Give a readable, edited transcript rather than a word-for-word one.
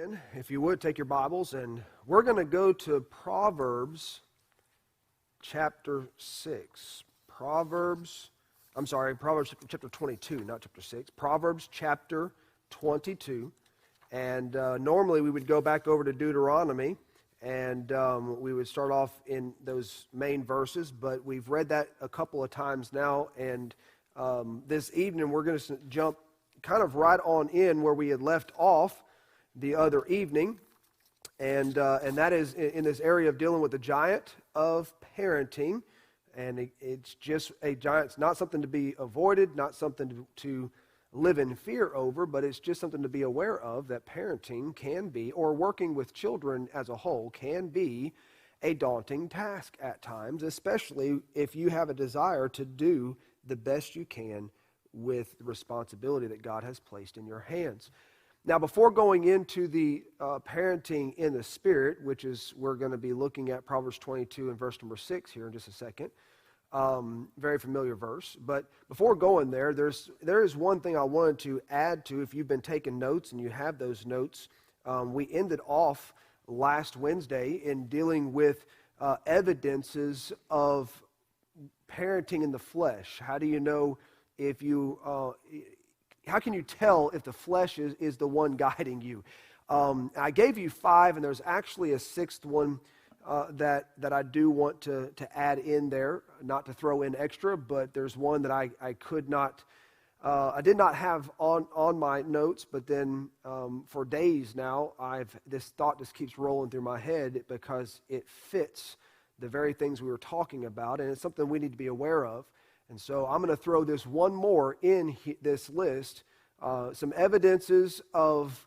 again, if you would, take your Bibles, and we're going to go to Proverbs chapter 6. Proverbs chapter 22, not chapter 6. Proverbs chapter 22. And normally we would go back over to Deuteronomy, and we would start off in those main verses, but we've read that a couple of times now, and this evening we're going to jump kind of right on in where we had left off the other evening, and that is in this area of dealing with the giant of parenting. And it's just a giant. It's not something to be avoided, not something to live in fear over, but it's just something to be aware of, that parenting can be, or working with children as a whole, can be a daunting task at times, especially if you have a desire to do the best you can with the responsibility that God has placed in your hands. Now, before going into the parenting in the Spirit, which is, we're going to be looking at Proverbs 22 and verse number 6 here in just a second. Very familiar verse. But before going there, there is one thing I wanted to add to. If you've been taking notes and you have those notes, we ended off last Wednesday in dealing with evidences of parenting in the flesh. How do you know if you... how can you tell if the flesh is the one guiding you? I gave you 5, and there's actually a 6th one that I do want to add in there, not to throw in extra, but there's one that I could not, I did not have on my notes, but then for days now, this thought just keeps rolling through my head because it fits the very things we were talking about, and it's something we need to be aware of. And so I'm going to throw this one more in this list, some evidences of